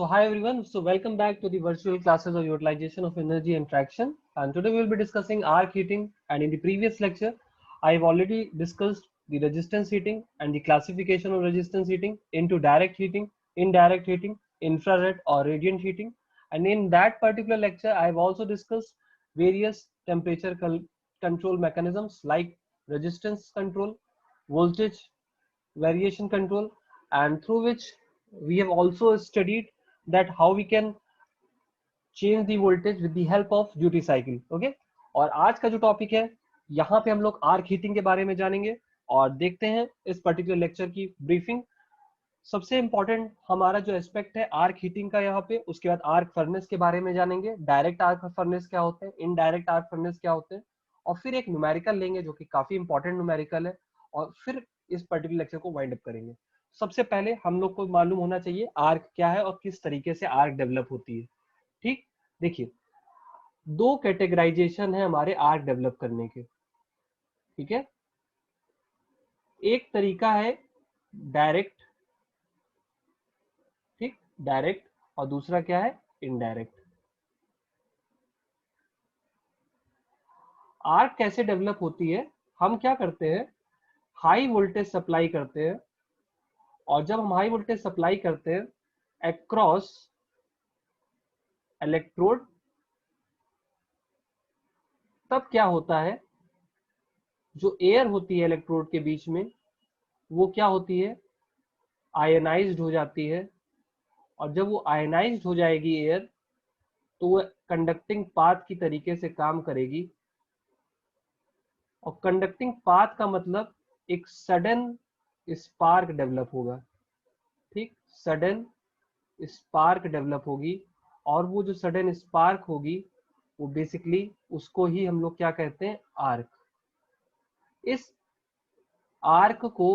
So hi everyone, so welcome back to the virtual classes of utilization of energy and traction, and today we will be discussing arc heating. And in the previous lecture I have already discussed the resistance heating and the classification of resistance heating into direct heating, indirect heating, infrared or radiant heating. And in that particular lecture I have also discussed various temperature control mechanisms like resistance control, voltage variation control, and through which we have also studied that how we can change the voltage with the help of duty cycle. Okay, और आज का जो topic है यहाँ पे हम लोग arc heating के बारे में जानेंगे और देखते हैं इस पर्टिकुलर लेक्चर की ब्रीफिंग। सबसे इंपॉर्टेंट हमारा जो एस्पेक्ट है आर्क हीटिंग का यहाँ पे, उसके बाद आर्क फर्नेस के बारे में जानेंगे, डायरेक्ट आर्क फर्नेस क्या होते हैं, इनडायरेक्ट आर्क फर्नेस क्या होते हैं, और फिर एक न्यूमेरिकल लेंगे जो कि काफी इंपॉर्टेंट न्यूमेरिकल है, और फिर इस पर्टिकुलर लेक्चर को वाइंड अप करेंगे। सबसे पहले हम लोग को मालूम होना चाहिए आर्क क्या है और किस तरीके से आर्क डेवलप होती है। ठीक, देखिए दो कैटेगराइजेशन है हमारे आर्क डेवलप करने के। ठीक है, एक तरीका है डायरेक्ट, ठीक, डायरेक्ट, और दूसरा क्या है, इनडायरेक्ट। आर्क कैसे डेवलप होती है, हम क्या करते हैं, हाई वोल्टेज सप्लाई करते हैं, और जब हम हाई वोल्टेज सप्लाई करते हैं अक्रॉस इलेक्ट्रोड, तब क्या होता है, जो एयर होती है इलेक्ट्रोड के बीच में वो क्या होती है, आयनाइज्ड हो जाती है, और जब वो आयनाइज्ड हो जाएगी एयर तो वो कंडक्टिंग पाथ की तरीके से काम करेगी। और कंडक्टिंग पाथ का मतलब एक सडन स्पार्क डेवलप होगा। ठीक, सडन स्पार्क डेवलप होगी, और वो जो सडन स्पार्क होगी वो बेसिकली उसको ही हम लोग क्या कहते हैं, आर्क। इस आर्क को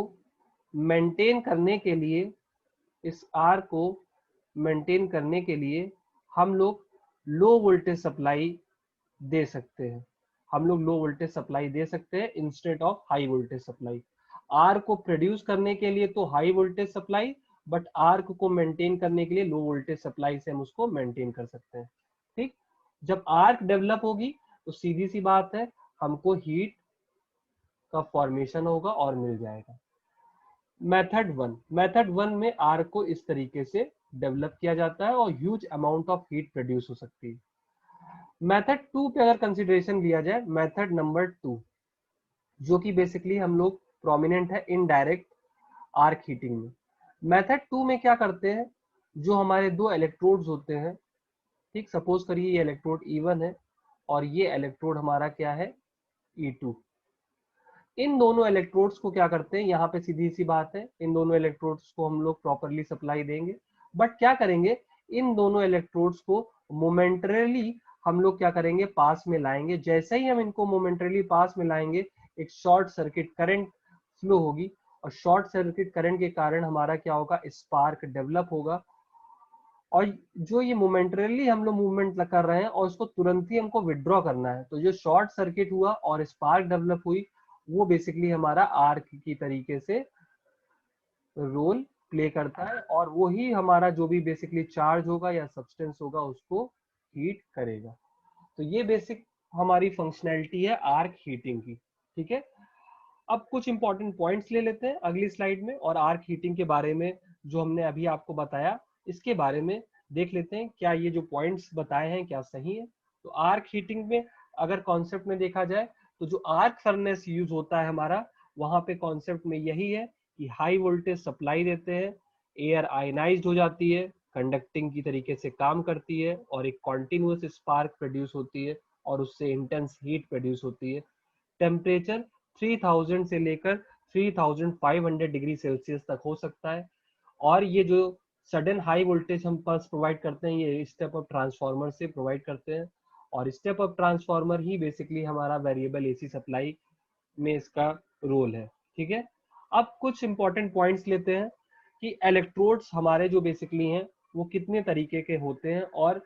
मेंटेन करने के लिए, इस आर्क को मेंटेन करने के लिए हम लोग लो वोल्टेज सप्लाई दे सकते हैं, हम लोग लो वोल्टेज सप्लाई दे सकते हैं instead of high voltage supply. Arc को प्रोड्यूस करने के लिए तो high voltage supply, but arc को मेंटेन करने के लिए लो वोल्टेज सप्लाई से हम उसको मेंटेन कर सकते हैं। ठीक, जब आर्क डेवलप होगी तो सीधी सी बात है, हमको हीट का फॉर्मेशन होगा और मिल जाएगा। मेथड वन में आर्क को इस तरीके से डेवलप किया जाता है और huge amount of heat produce हो सकती है। मेथड टू पे अगर कंसिडरेशन लिया जाए, मेथड नंबर टू, जो कि बेसिकली हम लोग प्रोमिनेंट है इनडायरेक्ट आर्क हीटिंग में। मेथड टू में क्या करते हैं, जो हमारे दो इलेक्ट्रोड्स होते हैं, ठीक, सपोज करिए ये इलेक्ट्रोड E1 है और ये इलेक्ट्रोड हमारा क्या है, E2। इन दोनों इलेक्ट्रोड्स को क्या करते हैं, यहाँ पे सीधी सी बात है, इन दोनों इलेक्ट्रोड्स को हम लोग प्रॉपरली सप्लाई देंगे, बट क्या करेंगे, इन दोनों इलेक्ट्रोड्स को मोमेंटरली हम लोग क्या करेंगे, पास में लाएंगे। जैसे ही हम इनको मोमेंटरली पास में लाएंगे एक शॉर्ट सर्किट करंट फ्लो होगी, और शॉर्ट सर्किट करंट के कारण हमारा क्या होगा, स्पार्क डेवलप होगा। और जो ये मोमेंटरली हम लोग मूवमेंट कर रहे हैं और उसको तुरंत ही हमको विड्रॉ करना है, तो जो शॉर्ट सर्किट हुआ और स्पार्क डेवलप हुई वो बेसिकली हमारा आर्क की तरीके से रोल प्ले करता है, और वो ही हमारा जो भी बेसिकली चार्ज होगा या सब्सटेंस होगा उसको हीट करेगा। तो ये बेसिक हमारी फंक्शनैलिटी है आर्क हीटिंग की। ठीक है, अब कुछ इंपॉर्टेंट पॉइंट्स ले लेते हैं अगली स्लाइड में, और आर्क हीटिंग के बारे में जो हमने अभी आपको बताया इसके बारे में देख लेते हैं, क्या ये जो पॉइंट्स बताए हैं क्या सही है। तो आर्क हीटिंग में अगर कॉन्सेप्ट में देखा जाए तो जो आर्क फर्नेस यूज होता है हमारा, वहां पे कॉन्सेप्ट में यही है कि हाई वोल्टेज सप्लाई देते हैं, एयर आयनाइज्ड हो जाती है, कंडक्टिंग की तरीके से काम करती है, और एक कॉन्टिन्यूअस स्पार्क प्रोड्यूस होती है, और उससे इंटेंस हीट प्रोड्यूस होती है। टेम्परेचर 3000 से लेकर 3500 डिग्री सेल्सियस तक हो सकता है। और ये जो सडन हाई वोल्टेज हम पल्स प्रोवाइड करते हैं ये स्टेप अप ट्रांसफार्मर से प्रोवाइड करते हैं, और स्टेप अप ट्रांसफार्मर ही बेसिकली हमारा वेरिएबल एसी सप्लाई में इसका रोल है। ठीक है, अब कुछ इंपॉर्टेंट पॉइंट्स लेते हैं कि इलेक्ट्रोड्स हमारे जो बेसिकली हैं वो कितने तरीके के होते हैं, और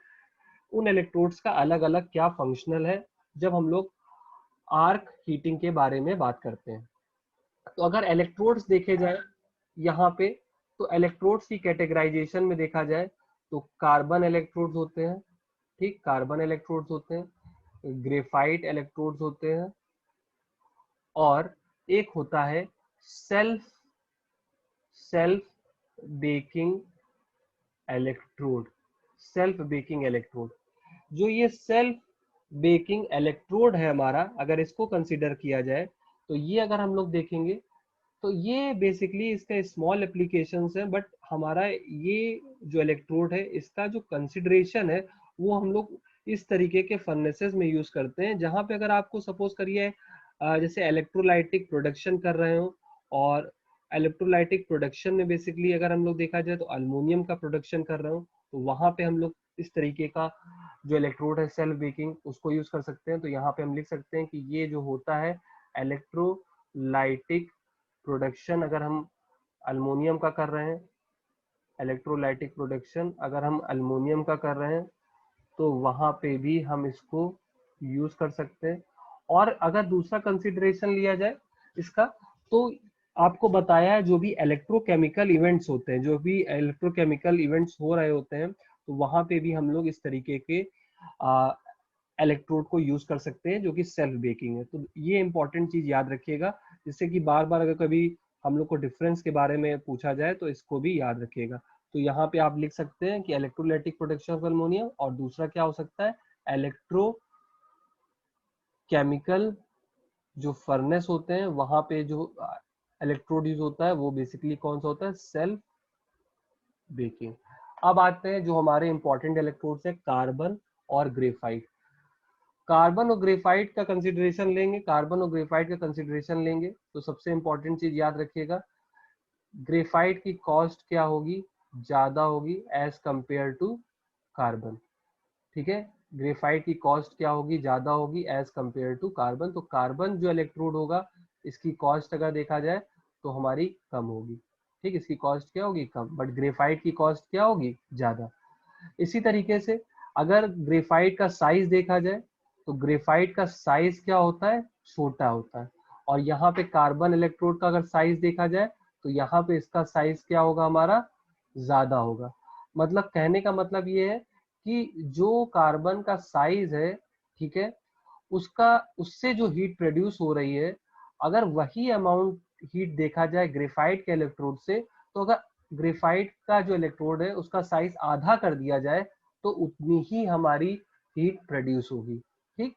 उन इलेक्ट्रोड्स का अलग अलग क्या फंक्शनल है जब हम लोग आर्क हीटिंग के बारे में बात करते हैं। तो अगर इलेक्ट्रोड्स देखे जाए यहाँ पे, तो इलेक्ट्रोड्स की कैटेगराइजेशन में देखा जाए तो कार्बन इलेक्ट्रोड्स होते हैं, ठीक, कार्बन इलेक्ट्रोड्स होते हैं, ग्रेफाइट इलेक्ट्रोड्स होते हैं, और एक होता है self self baking electrode. Self baking electrode, जो ये सेल्फ बेकिंग इलेक्ट्रोड है हमारा, अगर इसको कंसीडर किया जाए तो ये अगर हम लोग देखेंगे तो ये बेसिकली इसका स्मॉल एप्लीकेशंस है, बट हमारा ये जो इलेक्ट्रोड है इसका जो कंसिडरेशन है वो हम लोग इस तरीके के फर्नेसेस में यूज करते हैं, जहां पे अगर आपको सपोज करिए जैसे इलेक्ट्रोलाइटिक प्रोडक्शन कर रहे हो, और इलेक्ट्रोलाइटिक प्रोडक्शन में बेसिकली अगर हम लोग देखा जाए तो अल्मोनियम का प्रोडक्शन कर रहे हो, तो वहां पे हम लोग इस तरीके का जो इलेक्ट्रोड है सेल्फ बेकिंग उसको यूज कर सकते हैं। तो यहाँ पे हम लिख सकते हैं कि ये जो होता है इलेक्ट्रोलाइटिक प्रोडक्शन, अगर हम अल्मोनियम का कर रहे हैं, इलेक्ट्रोलाइटिक प्रोडक्शन अगर हम अल्मोनियम का कर रहे हैं तो वहां पे भी हम इसको यूज कर सकते हैं। और अगर दूसरा कंसिडरेशन लिया जाए इसका, तो आपको बताया है जो भी इलेक्ट्रोकेमिकल इवेंट्स होते हैं, जो भी इलेक्ट्रोकेमिकल इवेंट्स हो रहे होते हैं, तो वहां पे भी हम लोग इस तरीके के इलेक्ट्रोड को यूज कर सकते हैं जो कि सेल्फ बेकिंग है। तो ये इंपॉर्टेंट चीज याद रखिएगा, जिससे कि बार बार अगर कभी हम लोग को डिफरेंस के बारे में पूछा जाए तो इसको भी याद रखिएगा। तो यहाँ पे आप लिख सकते हैं कि इलेक्ट्रोलाइटिक प्रोडक्शन ऑफ अल्मोनियम, और दूसरा क्या हो सकता है इलेक्ट्रो केमिकल जो फर्नेस होते हैं वहां पे जो इलेक्ट्रोड यूज होता है वो बेसिकली कौन सा होता है सेल्फ बेकिंग। अब आते हैं जो हमारे इंपॉर्टेंट इलेक्ट्रोड्स है कार्बन और ग्रेफाइट। कार्बन और ग्रेफाइट का कंसिडरेशन लेंगे, कार्बन और ग्रेफाइट का कंसिडरेशन लेंगे तो सबसे इंपॉर्टेंट चीज याद रखिएगा, ग्रेफाइट की कॉस्ट क्या होगी, ज्यादा होगी एज कंपेयर टू कार्बन। ठीक है, ग्रेफाइट की कॉस्ट क्या होगी, ज्यादा होगी एज कंपेयर टू कार्बन। तो कार्बन जो इलेक्ट्रोड होगा इसकी कॉस्ट अगर देखा जाए तो हमारी कम होगी, ठीक, इसकी कॉस्ट क्या होगी कम, बट ग्रेफाइट की कॉस्ट क्या होगी ज्यादा। इसी तरीके से अगर ग्रेफाइट का साइज देखा जाए तो ग्रेफाइट का साइज क्या होता है छोटा होता है, और यहाँ पे कार्बन इलेक्ट्रोड का अगर साइज देखा जाए तो यहाँ पे इसका साइज क्या होगा हमारा ज्यादा होगा। मतलब कहने का मतलब ये है कि जो कार्बन का साइज है, ठीक है, उसका उससे जो हीट प्रोड्यूस हो रही है, अगर वही अमाउंट हीट देखा जाए ग्रेफाइट के इलेक्ट्रोड से, तो अगर ग्रेफाइट का जो इलेक्ट्रोड है उसका साइज आधा कर दिया जाए तो उतनी ही हमारी हीट प्रोड्यूस होगी। ठीक,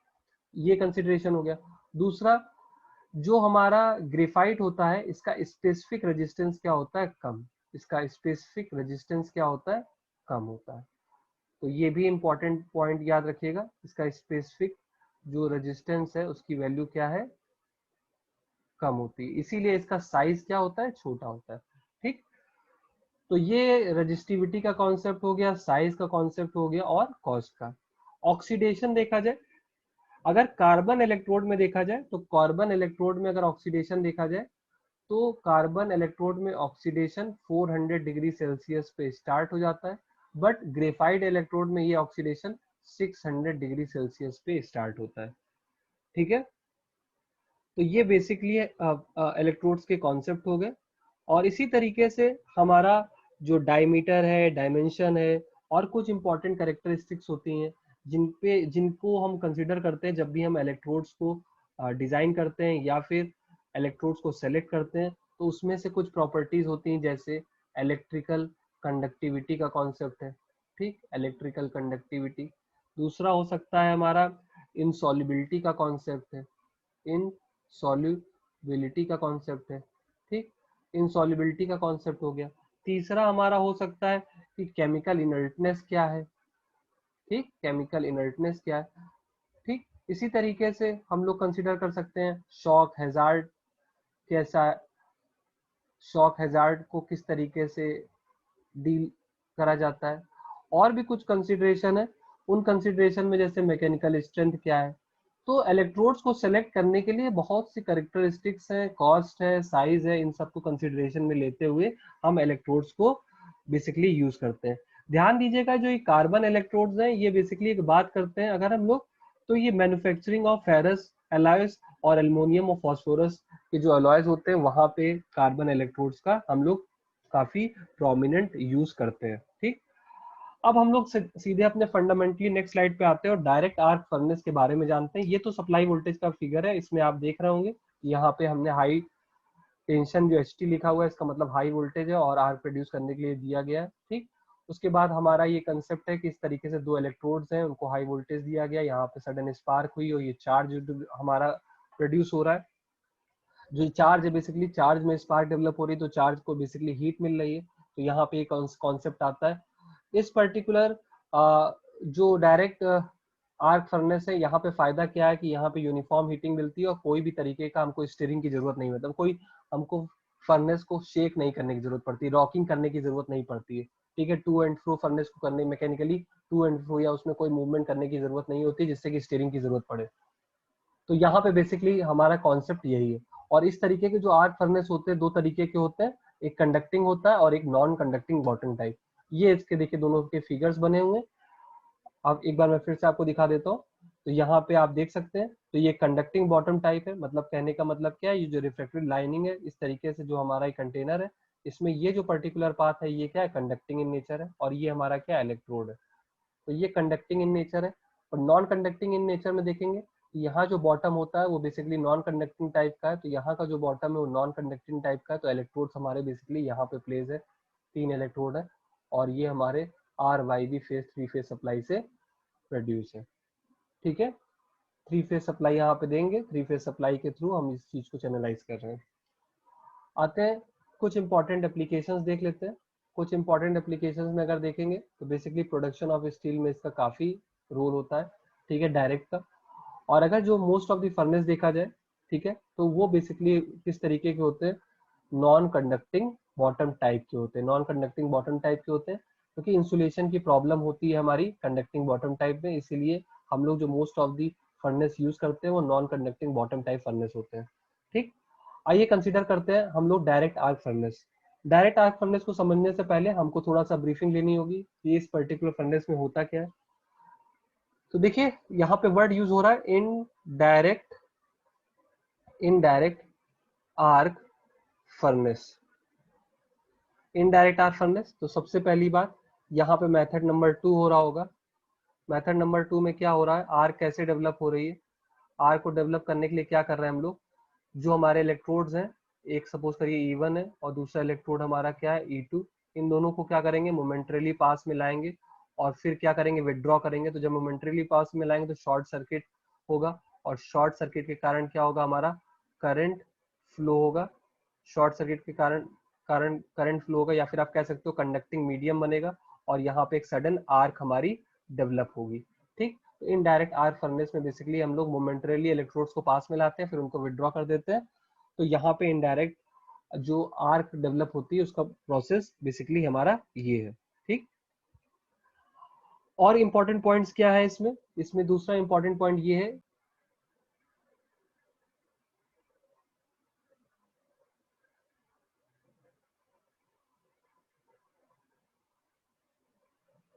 ये कंसिडरेशन हो गया। दूसरा, जो हमारा ग्रेफाइट होता है इसका स्पेसिफिक रेजिस्टेंस क्या होता है कम, इसका स्पेसिफिक रेजिस्टेंस क्या होता है कम होता है। तो ये भी इंपॉर्टेंट पॉइंट याद रखिएगा, इसका स्पेसिफिक जो रेजिस्टेंस है उसकी वैल्यू क्या है कम होती है, इसीलिए इसका साइज क्या होता है छोटा होता है। ठीक, तो ये रजिस्टिविटी का कॉन्सेप्ट हो गया, साइज का कॉन्सेप्ट हो गया, और कॉस्ट का। ऑक्सीडेशन देखा जाए, अगर कार्बन इलेक्ट्रोड में देखा जाए तो कार्बन इलेक्ट्रोड में अगर ऑक्सीडेशन देखा जाए तो कार्बन इलेक्ट्रोड में ऑक्सीडेशन 400 डिग्री सेल्सियस पे स्टार्ट हो जाता है, बट ग्रेफाइट इलेक्ट्रोड में ये ऑक्सीडेशन 600 डिग्री सेल्सियस पे स्टार्ट होता है। ठीक है, तो ये बेसिकली इलेक्ट्रोड्स के कॉन्सेप्ट हो गए। और इसी तरीके से हमारा जो डायमीटर है, डायमेंशन है, और कुछ इंपॉर्टेंट कैरेक्टरिस्टिक्स होती हैं जिनको हम कंसिडर करते हैं जब भी हम इलेक्ट्रोड्स को डिजाइन करते हैं या फिर इलेक्ट्रोड्स को सेलेक्ट करते हैं। तो उसमें से कुछ प्रॉपर्टीज होती हैं, जैसे इलेक्ट्रिकल कंडक्टिविटी का कॉन्सेप्ट है, ठीक, इलेक्ट्रिकल कंडक्टिविटी। दूसरा हो सकता है हमारा इनसॉल्युबिलिटी का कॉन्सेप्ट है, इनसॉल्युबिलिटी का कॉन्सेप्ट है, ठीक, इनसॉल्युबिलिटी का कॉन्सेप्ट हो गया। तीसरा हमारा हो सकता है कि केमिकल इनर्टनेस क्या है, ठीक, केमिकल इनर्टनेस क्या है। ठीक, इसी तरीके से हम लोग कंसिडर कर सकते हैं शॉक हैजार्ड कैसा, शॉक हैजार्ड को किस तरीके से डील करा जाता है। और भी कुछ कंसिडरेशन है, उन कंसिडरेशन में जैसे मैकेनिकल स्ट्रेंथ क्या है। तो इलेक्ट्रोड्स को सेलेक्ट करने के लिए बहुत सी कैरेक्टरिस्टिक्स हैं, कॉस्ट है, साइज है, इन सबको कंसिडरेशन में लेते हुए हम इलेक्ट्रोड्स को बेसिकली यूज करते हैं। ध्यान दीजिएगा जो ये कार्बन इलेक्ट्रोड्स हैं ये बेसिकली एक बात करते हैं अगर हम लोग, तो ये मैन्युफैक्चरिंग ऑफ फेरस एलॉयज और एल्युमिनियम और फास्फोरस के जो अलॉयज होते हैं वहां पे कार्बन इलेक्ट्रोड्स का हम लोग काफी प्रोमिनेंट यूज करते हैं। ठीक, अब हम लोग सीधे अपने फंडामेंटली नेक्स्ट स्लाइड पे आते हैं और डायरेक्ट आर्क फर्नेस के बारे में जानते हैं। ये तो सप्लाई वोल्टेज का फिगर है, इसमें आप देख रहे होंगे यहाँ पे हमने हाई टेंशन जो एच टी लिखा हुआ है, इसका मतलब हाई वोल्टेज है और आर्क प्रोड्यूस करने के लिए दिया गया है। ठीक, उसके बाद हमारा ये कंसेप्ट है कि इस तरीके से दो इलेक्ट्रोड्स हैं, उनको हाई वोल्टेज दिया गया, यहाँ पे सडन स्पार्क हुई और ये चार्ज हमारा प्रोड्यूस हो रहा है। जो चार्ज है बेसिकली, चार्ज में स्पार्क डेवलप हो रही है तो चार्ज को बेसिकली हीट मिल रही है, तो यहाँ पे एक कॉन्सेप्ट आता है। इस पर्टिकुलर जो डायरेक्ट आर्क फर्नेस है, यहाँ पे फायदा क्या है कि यहाँ पे यूनिफॉर्म हीटिंग मिलती है और कोई भी तरीके का हमको स्टीयरिंग की जरूरत नहीं, मतलब कोई हमको फर्नेस को शेक नहीं करने की जरूरत पड़ती, रॉकिंग करने की जरूरत नहीं पड़ती है। ठीक है, टू एंड फ्रो फर्नेस को करने मैकेनिकली टू एंड फ्रो या उसमें कोई मूवमेंट करने की जरूरत नहीं होती जिससे कि स्टीयरिंग की जरूरत पड़े। तो यहाँ पे बेसिकली हमारा कॉन्सेप्ट यही है। और इस तरीके के जो आर्क फर्नेस होते हैं, दो तरीके के होते हैं, एक कंडक्टिंग होता है और एक नॉन कंडक्टिंग बॉटम टाइप। ये इसके देखिए दोनों के फिगर्स बने हुए हैं। अब एक बार मैं फिर से आपको दिखा देता हूँ। तो यहाँ पे आप देख सकते हैं, तो ये कंडक्टिंग बॉटम टाइप है, मतलब कहने का मतलब क्या है, ये जो रिफ्लेक्टिव लाइनिंग है इस तरीके से जो हमारा कंटेनर है, इसमें ये जो पर्टिकुलर पार्ट है ये क्या है, कंडक्टिंग इन नेचर है, और ये हमारा क्या इलेक्ट्रोड है, तो ये कंडक्टिंग इन नेचर है। और नॉन कंडक्टिंग इन नेचर में देखेंगे, यहाँ जो बॉटम होता है वो बेसिकली नॉन कंडक्टिंग टाइप का है, तो यहाँ का जो बॉटम है वो नॉन कंडक्टिंग टाइप का है। तो इलेक्ट्रोड्स हमारे बेसिकली यहाँ पे प्लेस है, 3 इलेक्ट्रोड है, और ये हमारे R Y B phase 3 phase supply से प्रोड्यूस है। ठीक है, 3 फेज सप्लाई यहाँ पे देंगे, 3 फेज सप्लाई के थ्रू हम इस चीज को चैनलाइज कर रहे हैं। आते हैं कुछ इंपॉर्टेंट एप्लीकेशंस देख लेते हैं। कुछ इंपॉर्टेंट एप्लीकेशंस में अगर देखेंगे तो बेसिकली प्रोडक्शन ऑफ स्टील में इसका काफी रोल होता है, ठीक है, डायरेक्ट का। और अगर जो मोस्ट ऑफ द फर्नेस देखा जाए, ठीक है, तो वो बेसिकली किस तरीके के होते हैं, नॉन कंडक्टिंग बॉटम टाइप के होते हैं, नॉन कंडक्टिंग बॉटम टाइप के होते हैं, क्योंकि इंसुलेशन की प्रॉब्लम होती है हमारी कंडक्टिंग बॉटम टाइप में, इसीलिए हम लोग जो most of the furnace use करते हैं वो non conducting bottom type furnace होते हैं। ठीक, आइए कंसीडर करते हैं हम लोग direct arc furnace. Direct arc furnace को समझने से पहले हमको थोड़ा सा ब्रीफिंग लेनी होगी कि इस पर्टिकुलर फर्नेस में होता क्या है। तो देखिए यहाँ पे वर्ड यूज हो रहा है indirect arc furnace. Indirect arc furnace, तो सबसे पहली बात यहाँ पे मेथड नंबर 2 हो रहा होगा। मेथड नंबर 2 में क्या हो रहा है, आर्क कैसे डेवलप हो रही है। आर्क को डेवलप करने के लिए क्या कर रहे हैं हम लोग, जो हमारे इलेक्ट्रोड्स हैं, एक सपोज करिए E1 है और दूसरा इलेक्ट्रोड हमारा क्या है E2, इन दोनों को क्या करेंगे, मोमेंटरीली पास में लाएंगे और फिर क्या करेंगे, विदड्रॉ करेंगे। तो जब मोमेंटरीली पास में लाएंगे तो शॉर्ट सर्किट होगा, और शॉर्ट सर्किट के कारण क्या होगा, हमारा करंट फ्लो होगा। शॉर्ट सर्किट के कारण करंट फ्लो होगा, या फिर आप कह सकते हो कंडक्टिंग मीडियम बनेगा, और यहाँ पे एक सडन आर्क हमारी डेवलप होगी। ठीक, तो इनडायरेक्ट आर्क फर्नेस में बेसिकली हम लोग मोमेंटरीली इलेक्ट्रोड्स को पास में लाते हैं, फिर उनको विदड्रॉ कर देते हैं। तो यहाँ पे इनडायरेक्ट जो आर्क डेवलप होती है उसका प्रोसेस बेसिकली हमारा ये है। ठीक, और इंपॉर्टेंट पॉइंट्स क्या है इसमें, इसमें दूसरा इंपॉर्टेंट पॉइंट ये है,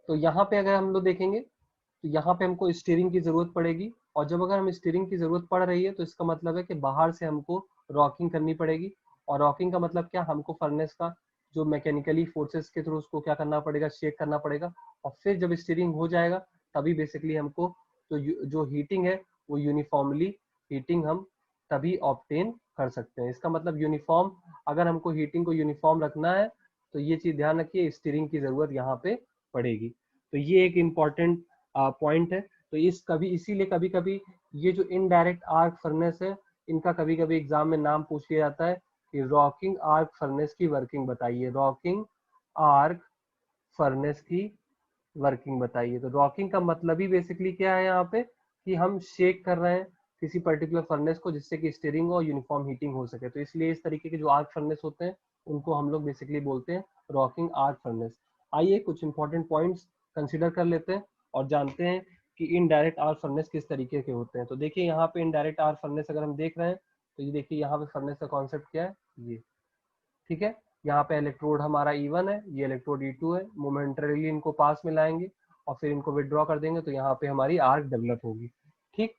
तो यहाँ पे अगर हम लोग देखेंगे तो यहाँ पे हमको स्टीयरिंग की जरूरत पड़ेगी, और जब अगर हम स्टीयरिंग की जरूरत पड़ रही है तो इसका मतलब है कि बाहर से हमको रॉकिंग करनी पड़ेगी। और रॉकिंग का मतलब क्या, हमको फर्नेस का जो मैकेनिकली फोर्सेस के थ्रू उसको क्या करना पड़ेगा, शेक करना पड़ेगा, और फिर जब स्टीयरिंग हो जाएगा तभी बेसिकली हमको जो हीटिंग है वो यूनिफॉर्मली हीटिंग हम तभी ऑब्टेन कर सकते हैं। इसका मतलब यूनिफॉर्म, अगर हमको हीटिंग को यूनिफॉर्म रखना है तो ये चीज ध्यान रखिए, स्टीयरिंग की जरूरत यहाँ पे पड़ेगी। तो ये एक इम्पॉर्टेंट पॉइंट है। तो इस कभी इसीलिए कभी कभी ये जो इनडायरेक्ट आर्क फर्नेस है, इनका कभी कभी एग्जाम में नाम पूछ लिया जाता है कि रॉकिंग आर्क फर्नेस की वर्किंग बताइए, रॉकिंग आर्क फर्नेस की वर्किंग बताइए। तो रॉकिंग का मतलब ही बेसिकली क्या है यहाँ पे, कि हम शेक कर रहे हैं किसी पर्टिकुलर फर्नेस को जिससे कि स्टीयरिंग और यूनिफॉर्म हीटिंग हो सके। तो इसलिए इस तरीके के जो आर्क फर्नेस होते हैं उनको हम लोग बेसिकली बोलते हैं रॉकिंग आर्क फर्नेस। आइए कुछ इंपॉर्टेंट पॉइंट्स कंसिडर कर लेते हैं और जानते हैं कि इनडायरेक्ट आर्क फर्नेस किस तरीके के होते हैं। तो देखिए यहाँ पे इनडायरेक्ट आर्क फर्नेस अगर हम देख रहे हैं तो ये देखिए यहाँ पे फर्नेस का कॉन्सेप्ट क्या है, ये ठीक है, यहाँ पे इलेक्ट्रोड हमारा E1 है, ये इलेक्ट्रोड E2 है, मोमेंटरीली इनको पास में लाएंगे और फिर इनको विदड्रॉ कर देंगे, तो यहाँ पे हमारी आर्क डेवलप होगी। ठीक,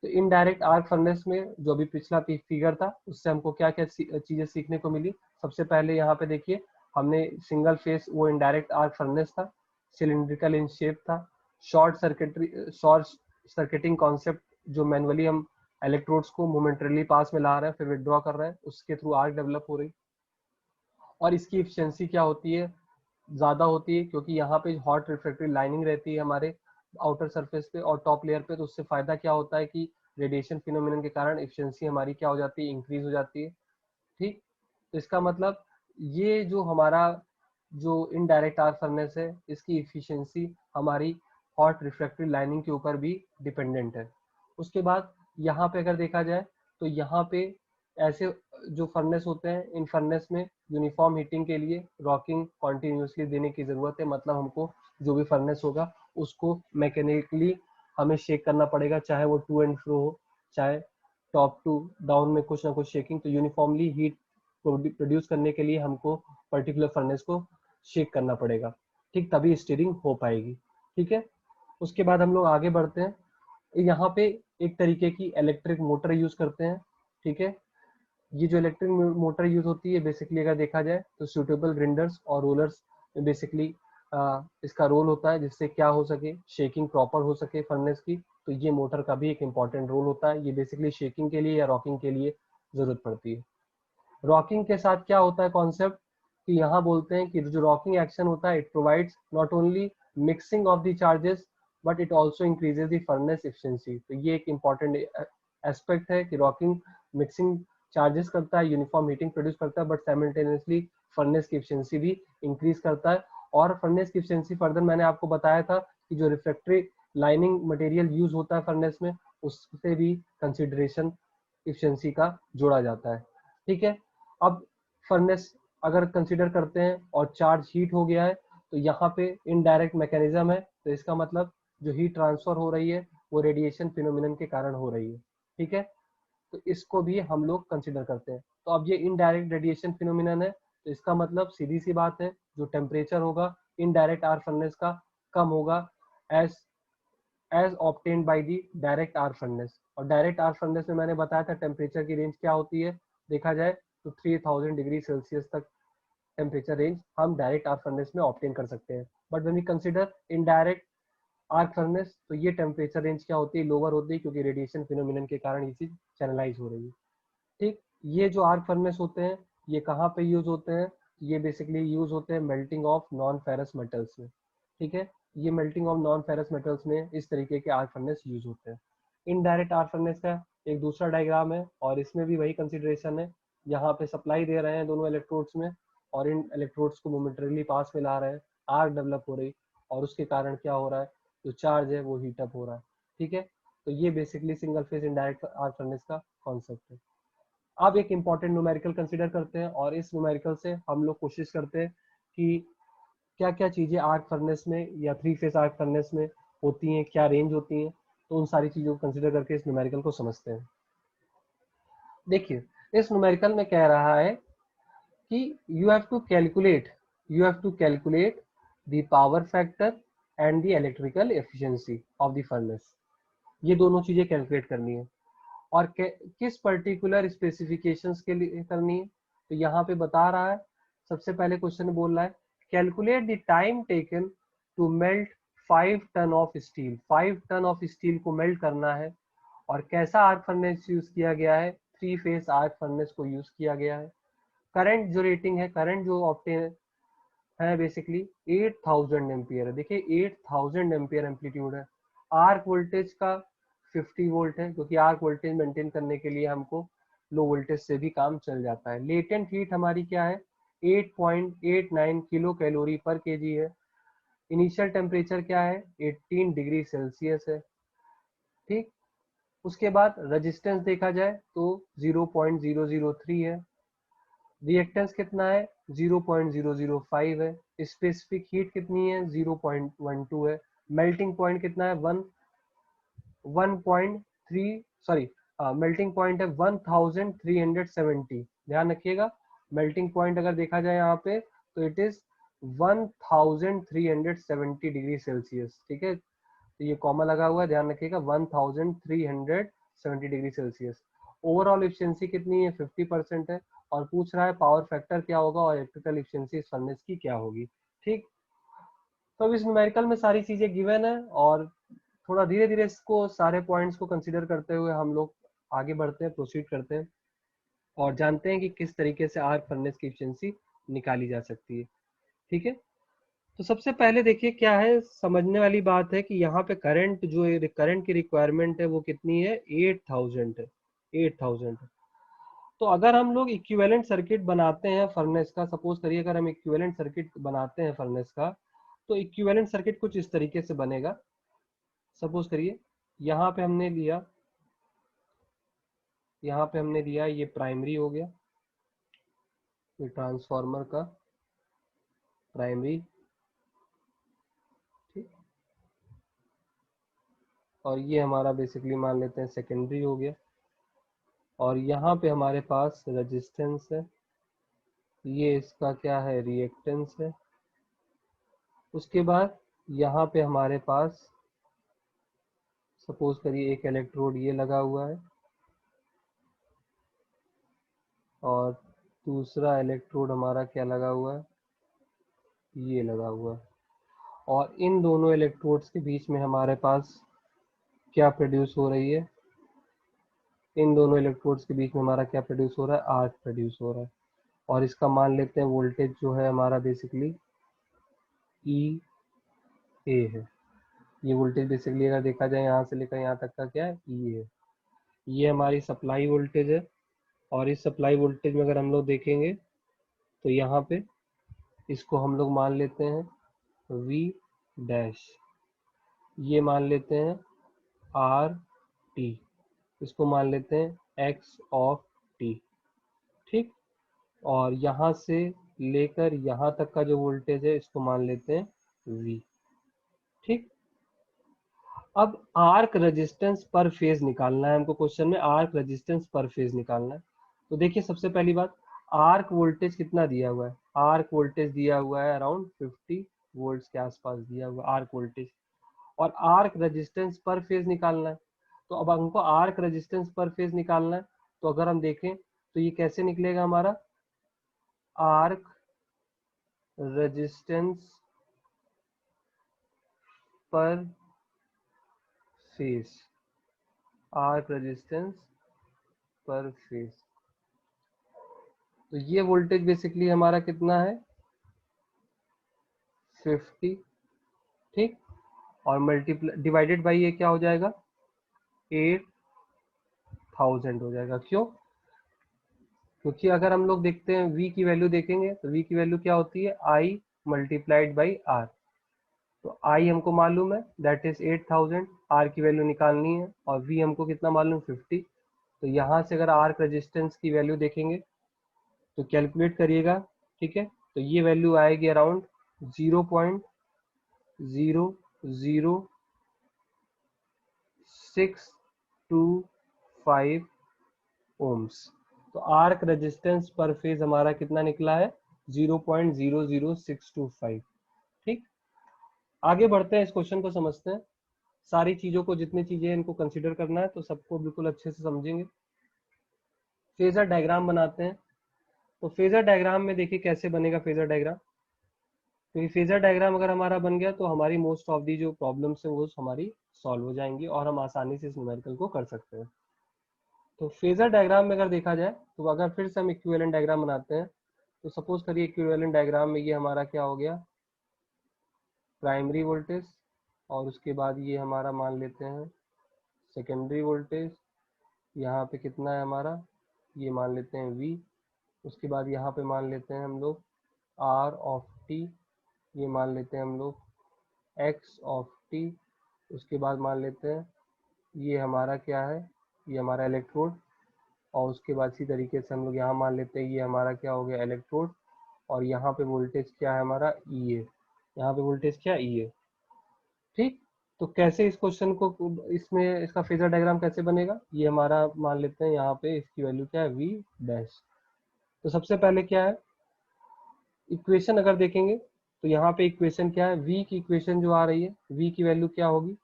तो इनडायरेक्ट आर्क फर्नेस में जो भी पिछला फिगर था उससे हमको क्या क्या चीजें सीखने को मिली। सबसे पहले यहाँ पे देखिए हमने सिंगल फेस वो इनडायरेक्ट आर्क फर्नेस था, सिलिंड्रिकल इन शेप था, शॉर्ट सर्किटिंग कॉन्सेप्ट, जो मैनुअली हम इलेक्ट्रोड्स को मोमेंटरली पास में ला रहे हैं फिर विड्रॉ कर रहे हैं, उसके थ्रू आर्क डेवलप हो रही। और इसकी एफिशिएंसी क्या होती है, ज्यादा होती है, क्योंकि यहाँ पे हॉट रिफ्रैक्टरी लाइनिंग रहती है हमारे आउटर सरफेस पे और टॉप लेयर पे। तो उससे फायदा क्या होता है कि रेडिएशन फिनोमिनन के कारण एफिशिएंसी हमारी क्या हो जाती है, इंक्रीज हो जाती है। ठीक, तो इसका मतलब ये जो हमारा जो इनडायरेक्ट आर्क फर्नेस है, इसकी एफिशिएंसी हमारी हॉट रिफ्रैक्टरी लाइनिंग के ऊपर भी डिपेंडेंट है। उसके बाद यहाँ पे अगर देखा जाए तो यहाँ पे ऐसे जो फर्नेस होते हैं, इन फर्नेस में यूनिफॉर्म हीटिंग के लिए रॉकिंग कॉन्टिन्यूसली देने की जरूरत है। मतलब हमको जो भी फर्नेस होगा उसको मैकेनिकली हमें शेक करना पड़ेगा, चाहे वो टू एंड फ्रो हो, चाहे टॉप टू डाउन में कुछ ना कुछ शेकिंग। तो यूनिफॉर्मली हीट प्रोड्यूस करने के लिए हमको पर्टिकुलर फर्नेस को शेक करना पड़ेगा, ठीक, तभी स्टीयरिंग हो पाएगी। ठीक है, उसके बाद हम लोग आगे बढ़ते हैं। यहाँ पे एक तरीके की इलेक्ट्रिक मोटर यूज करते हैं। ठीक है, ये जो इलेक्ट्रिक मोटर यूज होती है बेसिकली अगर देखा जाए तो सूटेबल ग्राइंडर्स और रोलर्स में बेसिकली इसका रोल होता है, जिससे क्या हो सके, शेकिंग प्रॉपर हो सके फर्नेस की। तो ये मोटर का भी एक इम्पॉर्टेंट रोल होता है, ये बेसिकली शेकिंग के लिए या रॉकिंग के लिए जरूरत पड़ती है। रॉकिंग के साथ क्या होता है कॉन्सेप्ट कि यहाँ बोलते हैं कि जो रॉकिंग एक्शन होता है, it provides not only mixing of the charges but it also increases the furnace efficiency. तो ये एक इम्पॉर्टेंट एस्पेक्ट है कि रॉकिंग मिक्सिंग चार्जेस करता है, यूनिफॉर्म हीटिंग प्रोड्यूस करता है, बट साइमल्टेनियसली फर्नेस की एफिशिएंसी भी इंक्रीज करता है। और फर्नेस की एफिशिएंसी फर्दर मैंने आपको बताया था कि जो रिफ्रैक्टरी लाइनिंग मटेरियल यूज होता है फर्नेस में, उससे भी कंसिडरेशन एफिशिएंसी का जोड़ा जाता है। ठीक है, अब फर्नेस अगर कंसीडर करते हैं और चार्ज हीट हो गया है तो यहाँ पे इनडायरेक्ट मैकेनिज्म है। तो इसका मतलब जो हीट ट्रांसफर हो रही है वो रेडिएशन फिनोमिनन के कारण हो रही है। ठीक है, तो इसको भी हम लोग कंसीडर करते हैं। तो अब ये इनडायरेक्ट रेडिएशन फिनोमिनन है, तो इसका मतलब सीधी सी बात है, जो टेम्परेचर होगा इनडायरेक्ट आर्क फर्नेस का कम होगा as as obtained by the direct arc furnace. और डायरेक्ट आर्क फर्नेस में मैंने बताया था टेम्परेचर की रेंज क्या होती है, देखा जाए तो 3000 डिग्री सेल्सियस तक टेम्परेचर रेंज हम डायरेक्ट आर्क फर्नेस में ऑब्टेन कर सकते हैं। But when we consider indirect arc furnace तो ये टेम्परेचर रेंज क्या होती है, लोअर होती है, क्योंकि रेडिएशन फिनोमिनन के कारण ये चीज चैनलाइज हो रही है। ठीक, ये जो आर्क फर्नेस होते हैं ये कहाँ पे यूज होते हैं, ये बेसिकली यूज होते हैं melting of non ferrous metals में। ठीक है, ये melting of non ferrous metals में इस तरीके के आर्क फर्नेस यूज होते हैं। इनडायरेक्ट आर्क फर्नेस का एक दूसरा डायग्राम है और इसमें भी वही कंसिडरेशन है। यहाँ पे सप्लाई दे रहे हैं दोनों इलेक्ट्रोड्स में और इन इलेक्ट्रोड्स को मोमेंटरली पास में ला रहे हैं, आर्क डेवलप हो रही और उसके कारण क्या हो रहा है, जो चार्ज है वो हीटअप हो रहा है। ठीक है, तो ये basically single phase indirect arc furnace का कॉन्सेप्ट है। अब एक इम्पॉर्टेंट न्यूमेरिकल कंसीडर करते हैं और इस न्यूमेरिकल से हम लोग कोशिश करते हैं कि क्या क्या चीजें आर्क फर्नेस में या थ्री फेस आर्क फर्नेस में होती हैं, क्या रेंज होती हैं। तो उन सारी चीजों को कंसीडर करके इस न्यूमेरिकल को समझते हैं। देखिए, इस न्यूमेरिकल में कह रहा है कि you have to calculate the power factor and the electrical efficiency of the furnace. ये दोनों चीजें कैलकुलेट करनी है और किस पर्टिकुलर स्पेसिफिकेशंस के लिए करनी है। तो यहाँ पे बता रहा है, सबसे पहले क्वेश्चन बोल रहा है calculate the time taken to melt 5 ton of steel. 5 ton of steel को मेल्ट करना है और कैसा आर्क फर्नेस यूज किया गया है, थ्री फेस आर्क फर्नेस को यूज किया गया है। करंट जो रेटिंग है, करंट जो ऑप्टेन है बेसिकली 8000 एम्पियर है। देखिए 8000 एम्पियर एम्पलीट्यूड है। आर्क वोल्टेज का 50 वोल्ट है, क्योंकि आर्क वोल्टेज मेंटेन करने के लिए हमको लो वोल्टेज से भी काम चल जाता है। लेटेंट हीट हमारी क्या है, 8.89 किलो कैलोरी पर केजी है। इनिशियल टेम्परेचर क्या है, 18 डिग्री सेल्सियस है। ठीक, उसके बाद रेजिस्टेंस देखा जाए तो 0.003 है। रिएक्टेंस कितना है, 0.005 है। स्पेसिफिक हीट कितनी है, 0.12 है। मेल्टिंग पॉइंट कितना है, 1.3 सॉरी मेल्टिंग पॉइंट है 1370। ध्यान रखिएगा, मेल्टिंग पॉइंट अगर देखा जाए यहाँ पे तो इट इज 1370 डिग्री सेल्सियस। ठीक है, तो ये कॉमा लगा हुआ है, ध्यान रखिएगा 1370 डिग्री सेल्सियस। ओवरऑल एफिशिएंसी कितनी है, 50% है। और पूछ रहा है पावर फैक्टर क्या होगा और इलेक्ट्रिकल एफिशिएंसी इस फर्नेस की क्या होगी। ठीक, तो अब इस न्यूमेरिकल में सारी चीजें गिवन है और थोड़ा धीरे धीरे इसको सारे पॉइंट्स को कंसीडर करते हुए हम लोग आगे बढ़ते हैं, प्रोसीड करते हैं और जानते हैं कि किस तरीके से आर्क फर्नेस की एफिशिएंसी निकाली जा सकती है। ठीक है, तो सबसे पहले देखिए क्या है, समझने वाली बात है कि यहाँ पे करंट जो करंट की रिक्वायरमेंट है वो कितनी है, 8000 है, 8000। तो अगर हम लोग इक्विवेलेंट सर्किट बनाते हैं फर्नेस का, सपोज करिए अगर हम इक्विवेलेंट सर्किट बनाते हैं फर्नेस का, तो इक्विवेलेंट सर्किट कुछ इस तरीके से बनेगा। सपोज करिए यहाँ पे हमने लिया, यहाँ पे हमने लिया ये प्राइमरी हो गया, ये ट्रांसफार्मर का प्राइमरी, ठीक, और ये हमारा बेसिकली मान लेते हैं सेकेंडरी हो गया, और यहाँ पे हमारे पास रेजिस्टेंस है, ये इसका क्या है, रिएक्टेंस है। उसके बाद यहाँ पे हमारे पास सपोज करिए एक इलेक्ट्रोड ये लगा हुआ है और दूसरा इलेक्ट्रोड हमारा क्या लगा हुआ है, ये लगा हुआ है, और इन दोनों इलेक्ट्रोड्स के बीच में हमारे पास क्या प्रोड्यूस हो रही है, इन दोनों इलेक्ट्रोड्स के बीच में हमारा क्या प्रोड्यूस हो रहा है, आर्क प्रोड्यूस हो रहा है। और इसका मान लेते हैं वोल्टेज जो है हमारा बेसिकली ई ए है। ये वोल्टेज बेसिकली अगर देखा जाए यहाँ से लेकर यहाँ तक का क्या है, ई है। ये हमारी सप्लाई वोल्टेज है, और इस सप्लाई वोल्टेज में अगर हम लोग देखेंगे तो यहाँ पे इसको हम लोग मान लेते हैं वी डैश, ये मान लेते हैं आर टी, इसको मान लेते हैं एक्स ऑफ टी, ठीक। और यहाँ से लेकर यहाँ तक का जो वोल्टेज है इसको मान लेते हैं वी, ठीक। अब आर्क रेजिस्टेंस पर फेज निकालना है हमको, क्वेश्चन में आर्क रेजिस्टेंस पर फेज निकालना है। तो देखिए सबसे पहली बात, आर्क वोल्टेज कितना दिया हुआ है, आर्क वोल्टेज दिया हुआ है अराउंड 50 वोल्ट्स के आसपास दिया हुआ आर्क वोल्टेज, और आर्क रेजिस्टेंस पर फेज निकालना है। तो अब हमको आर्क रेजिस्टेंस पर फेज निकालना है, तो अगर हम देखें तो ये कैसे निकलेगा हमारा, आर्क रेजिस्टेंस पर फेज, आर्क रेजिस्टेंस पर फेज। तो ये वोल्टेज बेसिकली हमारा कितना है, 50, ठीक। और मल्टीप्लाई डिवाइडेड बाई ये क्या हो जाएगा, 8000 हो जाएगा। क्यों, क्योंकि अगर हम लोग देखते हैं V की वैल्यू देखेंगे तो V की वैल्यू क्या होती है, I मल्टीप्लाइड बाई R। तो I हमको मालूम है दैट इज 8000, R की वैल्यू निकालनी है, और V हमको कितना मालूम, 50। तो यहाँ से अगर आर्क रेजिस्टेंस की वैल्यू देखेंगे तो कैलकुलेट करिएगा, ठीक है। तो ये वैल्यू आएगी अराउंड 0.00625 ओम्स। तो आर्क रेजिस्टेंस पर फेज हमारा कितना निकला है, 0.00625, ठीक। आगे बढ़ते हैं, इस क्वेश्चन को समझते हैं, सारी चीजों को जितनी चीजें इनको कंसीडर करना है तो सबको बिल्कुल अच्छे से समझेंगे। फेजर डायग्राम बनाते हैं, तो फेजर डायग्राम में देखिए कैसे बनेगा फेजर डायग्राम। क्योंकि फेजर डायग्राम अगर हमारा बन गया तो हमारी मोस्ट ऑफ दी जो प्रॉब्लम्स है वो हमारी सॉल्व हो जाएंगी और हम आसानी से इस न्यूमेरिकल को कर सकते हैं। तो फेजर डायग्राम में अगर देखा जाए तो अगर फिर से हम इक्विवेलेंट डायग्राम बनाते हैं, तो सपोज करिए इक्विवेलेंट डायग्राम में ये हमारा क्या हो गया, प्राइमरी वोल्टेज, और उसके बाद ये हमारा मान लेते हैं सेकेंडरी वोल्टेज, यहाँ पे कितना है हमारा, ये मान लेते हैं V। उसके बाद यहाँ पे मान लेते हैं हम लोग R ऑफ T, ये मान लेते हैं हम लोग X ऑफ T। उसके बाद मान लेते हैं ये हमारा क्या है, ये हमारा इलेक्ट्रोड, और उसके बाद इसी तरीके से हम लोग यहाँ मान लेते हैं ये हमारा क्या हो गया, इलेक्ट्रोड, और यहाँ पे वोल्टेज क्या है हमारा, ई है, यहाँ पे वोल्टेज क्या ई है, ठीक। तो कैसे इस क्वेश्चन को, इसमें इसका फेजर डायग्राम कैसे बनेगा, ये हमारा मान लेते हैं यहाँ पे इसकी वैल्यू क्या है, वी डैश। तो सबसे पहले क्या है, इक्वेशन अगर देखेंगे तो यहाँ पे इक्वेशन क्या है, वी की इक्वेशन जो आ रही है, वी की वैल्यू क्या होगी,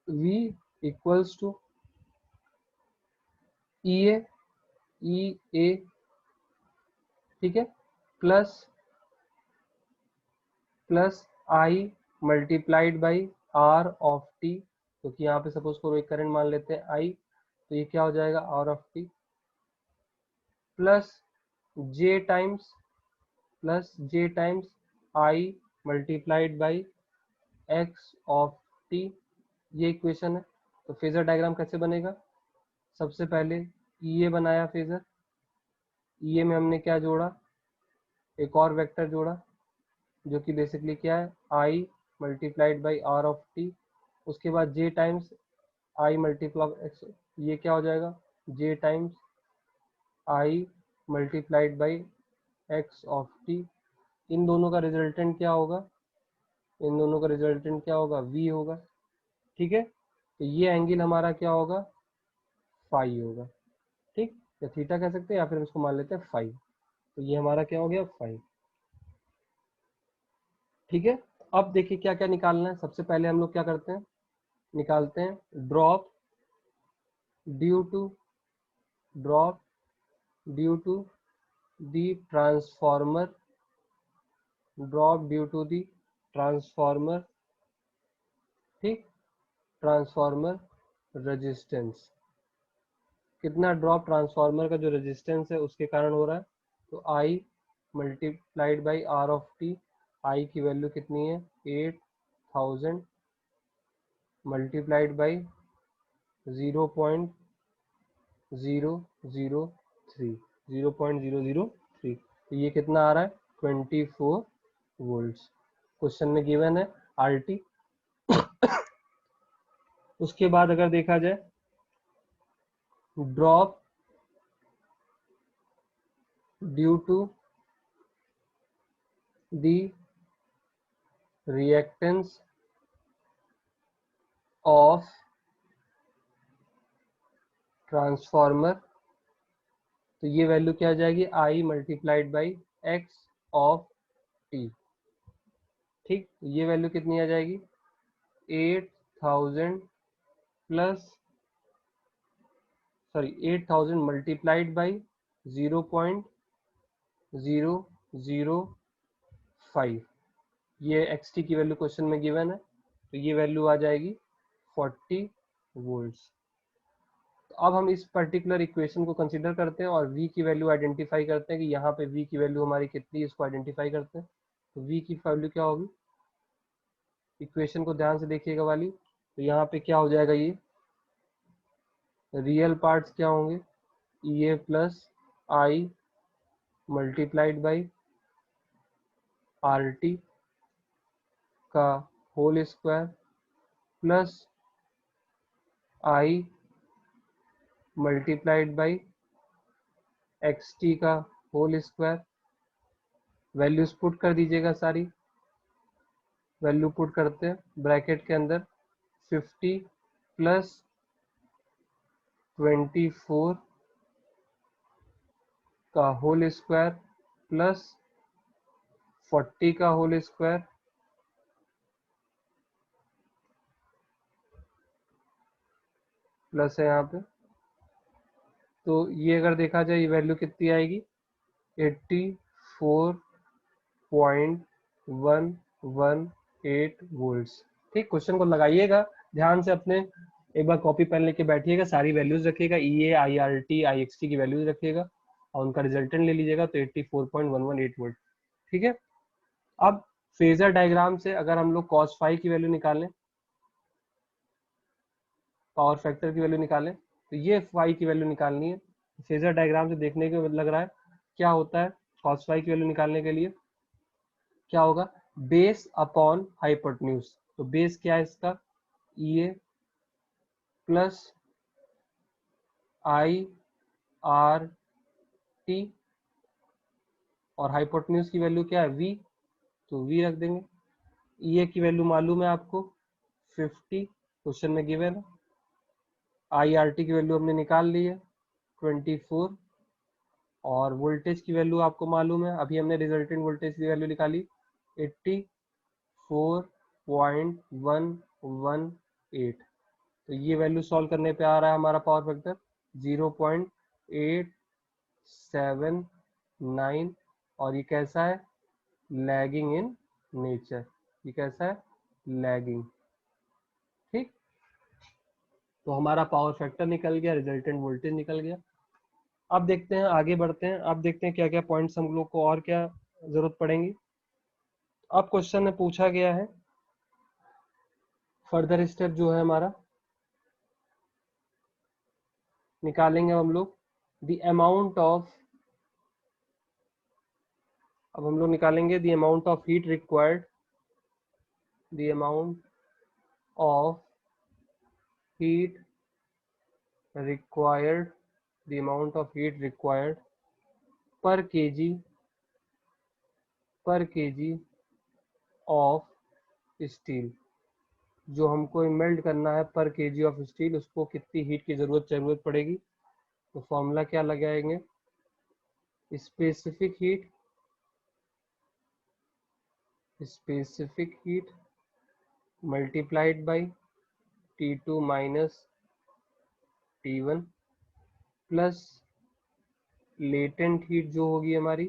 V equals to E A, ठीक है, plus I multiplied by are of T, क्योंकि यहाँ पे सपोज करो एक करंट मान लेते हैं आई, तो ये क्या हो जाएगा R of T plus J times I multiplied by x of T, ये इक्वेशन है। तो फेजर डायग्राम कैसे बनेगा, सबसे पहले ई ए बनाया फेजर, ई ए में हमने क्या जोड़ा, एक और वेक्टर जोड़ा जो कि बेसिकली क्या है i multiplied by are of t, उसके बाद j times i multiply x, ये क्या हो जाएगा j times I multiplied by x of t. इन दोनों का रिजल्टेंट क्या होगा, इन दोनों का रिजल्टेंट क्या होगा वी होगा। ठीक है, तो ये एंगल हमारा क्या होगा फाई होगा। ठीक, या थीटा कह सकते हैं या फिर हम इसको मान लेते हैं फाई, तो ये हमारा क्या हो गया फाई। ठीक है, अब देखिए क्या क्या निकालना है। सबसे पहले हम लोग क्या करते हैं, निकालते हैं drop due to drop due to the transformer, drop due to the transformer. ठीक, ट्रांसफॉर्मर रेजिस्टेंस, कितना ड्रॉप ट्रांसफॉर्मर का जो रेजिस्टेंस है उसके कारण हो रहा है, तो i multiplied by are of t, i की वैल्यू कितनी है 8000 मल्टीप्लाइड बाई 0.003 0.003, तो ये कितना आ रहा है 24 वोल्ट्स, क्वेश्चन में गिवन है आर टी। उसके बाद अगर देखा जाए drop due to the reactance of transformer, तो ये वैल्यू क्या आ जाएगी I multiplied by x of T. ठीक, ये वैल्यू कितनी आ जाएगी 8000 प्लस 8000 मल्टीप्लाइड बाई 0.005, ये एक्स टी की वैल्यू क्वेश्चन में गिवन है, तो ये वैल्यू आ जाएगी 40 वोल्ट्स। तो अब हम इस पर्टिकुलर इक्वेशन को कंसीडर करते हैं और v की वैल्यू आइडेंटिफाई करते हैं कि यहाँ पे v की वैल्यू हमारी कितनी है, इसको आइडेंटिफाई करते हैं। तो v की वैल्यू क्या होगी, इक्वेशन को ध्यान से देखिएगा वाली, तो यहाँ पे क्या हो जाएगा, ये रियल पार्ट्स क्या होंगे e a plus I multiplied by r t का whole square plus I multiplied by x t का होल स्क्वायर। वैल्यूज पुट कर दीजिएगा सारी, वैल्यू पुट करते हैं ब्रैकेट के अंदर 50 प्लस 24 का होल स्क्वायर प्लस 40 का होल स्क्वायर प्लस है यहाँ पे, तो ये अगर देखा जाए ये वैल्यू कितनी आएगी 84.118 वोल्ट्स। ठीक, क्वेश्चन को लगाइएगा ध्यान से अपने, एक बार कॉपी पेन लेके बैठिएगा, सारी वैल्यूज रखिएगा e a i r t i x t की वैल्यूज रखिएगा और उनका रिजल्टेंट ले लीजिएगा, तो 84.118 वोल्ट। ठीक है, अब फेजर डायग्राम से अगर हम लोग cos फाई की वैल्यू निकालें, पावर फैक्टर की वैल्यू निकालें, तो ये फाई की वैल्यू निकालनी है। फेजर डायग्राम से देखने के लग रहा है क्या होता है, cos फाई की वैल्यू निकालने के लिए क्या होगा बेस अपॉन हाइपोटेन्यूज, तो बेस क्या है इसका ई a plus I r T और हाइपोटेन्यूज की वैल्यू क्या है वी, तो वी रख देंगे। ई ए की वैल्यू मालूम है आपको 50 क्वेश्चन में गिवन है, आई आर टी की वैल्यू हमने निकाल ली है 24 और वोल्टेज की वैल्यू आपको मालूम है, अभी हमने रिजल्टेंट वोल्टेज की वैल्यू निकाली 84.118, तो ये वैल्यू सॉल्व करने पे आ रहा है हमारा पावर फैक्टर 0.879 और ये कैसा है लैगिंग इन नेचर। ये कैसा है, लैगिंग। ठीक, तो हमारा पावर फैक्टर निकल गया, रिजल्टेंट वोल्टेज निकल गया। अब देखते हैं, आगे बढ़ते हैं, अब देखते हैं क्या क्या पॉइंट्स हम लोग को और क्या जरूरत पड़ेंगी। अब क्वेश्चन में पूछा गया है, फर्दर स्टेप जो है हमारा, निकालेंगे हम लोग द अमाउंट ऑफ, अब हम लोग निकालेंगे the amount of heat required, the amount of heat required, the amount of heat required per kg of steel। जो हमको मेल्ट करना है पर केजी ऑफ स्टील, उसको कितनी हीट की जरूरत पड़ेगी। तो फॉर्मूला क्या लगाएंगे, specific heat multiplied by T2 minus T1 plus latent heat जो होगी हमारी।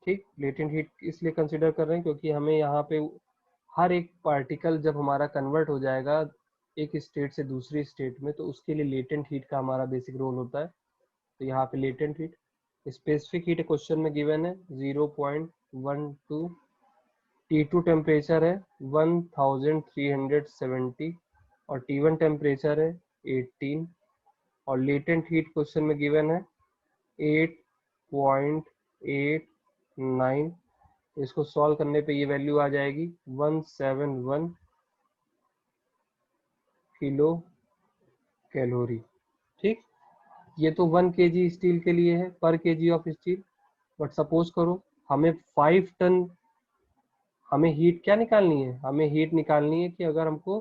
ठीक, लेटेंट हीट इसलिए कंसिडर कर रहे हैं क्योंकि हमें यहाँ पे हर एक पार्टिकल जब हमारा कन्वर्ट हो जाएगा एक स्टेट से दूसरी स्टेट में, तो उसके लिए लेटेंट हीट का हमारा बेसिक रोल होता है। तो यहाँ पे latent heat, specific heat question में गिवन है 0.12, T2 टेम्परेचर है 1370 और T1 टेम्परेचर है 18, और लेटेंट हीट क्वेश्चन में गिवन है 8.89। इसको सॉल्व करने पे ये वैल्यू आ जाएगी 171 किलो कैलोरी। ठीक, ये तो 1 kg स्टील के लिए है, पर KG of steel. But suppose करो हमें 5 टन, हमें हीट क्या निकालनी है, हमें हीट निकालनी है कि अगर हमको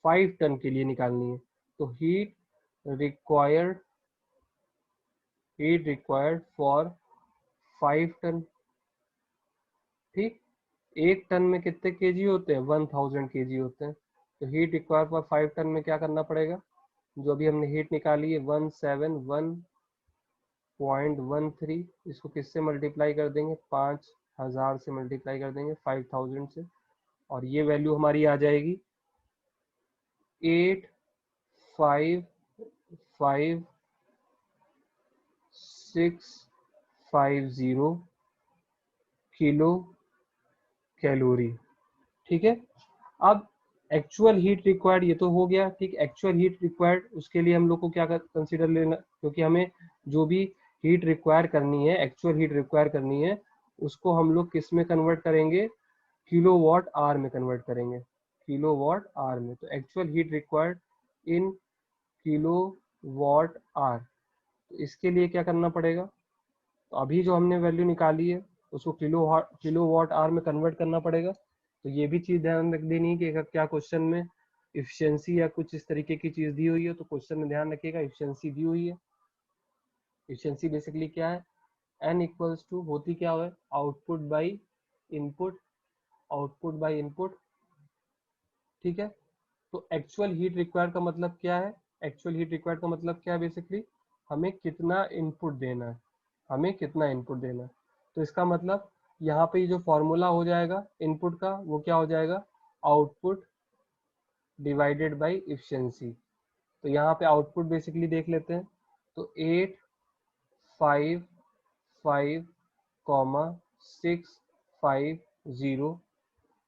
5 टन के लिए निकालनी है, तो required heat required for 5 ton. ठीक, 1 टन में कितने केजी होते हैं, 1000 केजी होते हैं। तो हीट रिक्वायर्ड फॉर 5 टन में क्या करना पड़ेगा, जो अभी हमने हीट निकाली है 171.13, इसको किससे मल्टीप्लाई कर देंगे, 5000 से मल्टीप्लाई कर देंगे 5000 से, और ये वैल्यू हमारी आ जाएगी 855,650 किलो कैलोरी। ठीक है, अब एक्चुअल हीट रिक्वायर्ड ये तो हो गया। ठीक, एक्चुअल हीट रिक्वायर्ड, उसके लिए हम लोग को क्या कंसीडर लेना, क्योंकि हमें जो भी हीट रिक्वायर करनी है, एक्चुअल हीट रिक्वायर करनी है, उसको हम लोग किस में कन्वर्ट करेंगे, किलोवाट आवर में कन्वर्ट करेंगे, किलोवाट आवर में। तो actual heat required in kilowatt hour, तो इसके लिए क्या करना पड़ेगा, तो अभी जो हमने वैल्यू निकाली है उसको किलोवाट आवर में कन्वर्ट करना पड़ेगा। तो ये भी चीज ध्यान रख देनी है कि अगर क्या क्वेश्चन में इफिशियंसी या कुछ इस तरीके की चीज दी हुई है, तो क्वेश्चन में ध्यान रखिएगा इफिशियंसी दी हुई है। इफिशियंसी बेसिकली क्या है, एन इक्वल्स टू होती क्या है, output by input, output by input. ठीक है, तो एक्चुअल हीट रिक्वायर्ड का मतलब क्या है, एक्चुअल हीट रिक्वायर्ड का मतलब क्या है, बेसिकली हमें कितना इनपुट देना है, हमें कितना इनपुट देना है। तो इसका मतलब यहाँ पे जो फॉर्मूला हो जाएगा इनपुट का, वो क्या हो जाएगा, आउटपुट डिवाइडेड बाय इफिशियंसी। तो यहाँ पे आउटपुट बेसिकली देख लेते हैं, तो 855,650,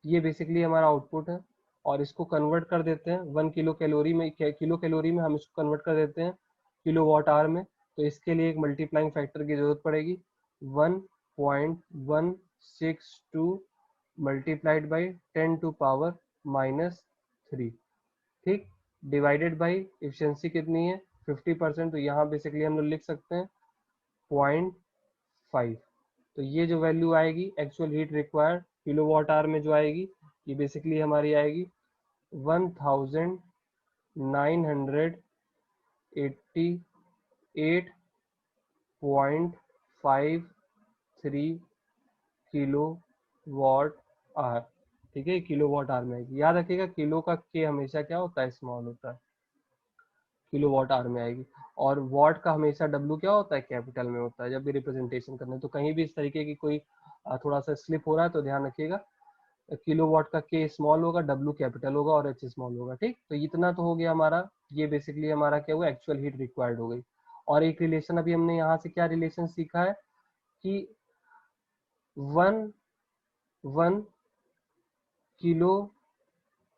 ये बेसिकली हमारा आउटपुट है। और इसको कन्वर्ट कर देते हैं 1 किलो कैलोरी में, किलो कैलोरी में हम इसको कन्वर्ट कर देते हैं किलो वाट आवर में। तो इसके लिए एक मल्टीप्लाइंग फैक्टर की जरूरत पड़ेगी, 1.162 मल्टीप्लाइड बाई 10 टू पावर -3। ठीक, डिवाइडेड बाई एफिशिएंसी कितनी है 50%, तो यहाँ बेसिकली हम लोग लिख सकते हैं 0.5। तो ये जो वैल्यू आएगी actual heat required kilowatt hour में जो आएगी, ये बेसिकली हमारी आएगी 1988.53 किलो वाट आवर। ठीक है, किलो वाट आवर में आएगी, याद रखिएगा किलो का के हमेशा क्या होता है, स्मॉल होता है, किलो वाट आवर में आएगी। और वाट का हमेशा डब्ल्यू क्या होता है, कैपिटल में होता है जब भी रिप्रेजेंटेशन करना है। तो कहीं भी इस तरीके की कोई थोड़ा सा स्लिप हो रहा है तो ध्यान रखिएगा। किलोवाट का के स्मॉल होगा, डब्ल्यू कैपिटल होगा और एच स्मॉल होगा। ठीक, तो इतना तो हो गया हमारा, ये बेसिकली हमारा क्या हुआ, एक्चुअल हीट रिक्वायर्ड हो गई। और एक रिलेशन अभी हमने यहाँ से क्या रिलेशन सीखा है कि 1 किलो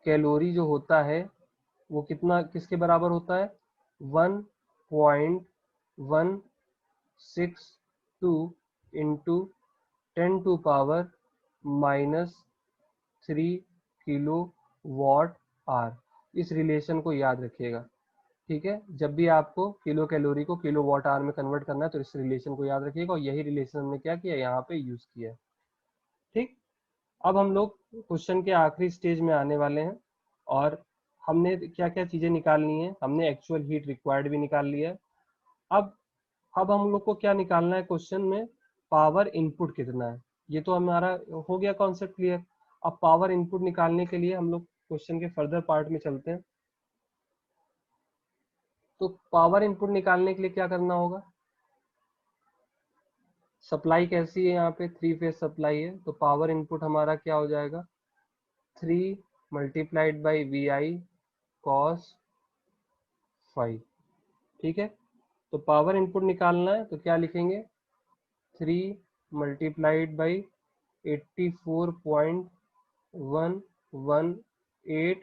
कैलोरी जो होता है वो कितना, किसके बराबर होता है, 1.162 इंटू 10⁻³ किलो वॉट आर। इस रिलेशन को याद रखिएगा। ठीक है, जब भी आपको किलो कैलोरी को किलो वॉट आवर में कन्वर्ट करना है तो इस रिलेशन को याद रखिएगा, और यही रिलेशन हमने क्या किया, यहाँ पे यूज किया है। ठीक, अब हम लोग क्वेश्चन के आखिरी स्टेज में आने वाले हैं, और हमने क्या क्या चीजें निकालनी है, हमने एक्चुअल हीट रिक्वायर्ड भी निकाल लिया है। अब हम लोग को क्या निकालना है क्वेश्चन में, पावर इनपुट कितना है। ये तो हमारा हो गया कॉन्सेप्ट क्लियर। अब पावर इनपुट निकालने के लिए हम लोग क्वेश्चन के फर्दर पार्ट में चलते हैं। तो पावर इनपुट निकालने के लिए क्या करना होगा, सप्लाई कैसी है, यहाँ पे 3 फेज सप्लाई है, तो पावर इनपुट हमारा क्या हो जाएगा, 3 multiplied by V I cos 5। ठीक है, तो पावर इनपुट निकालना है तो क्या लिखेंगे, 3 multiplied by 84.118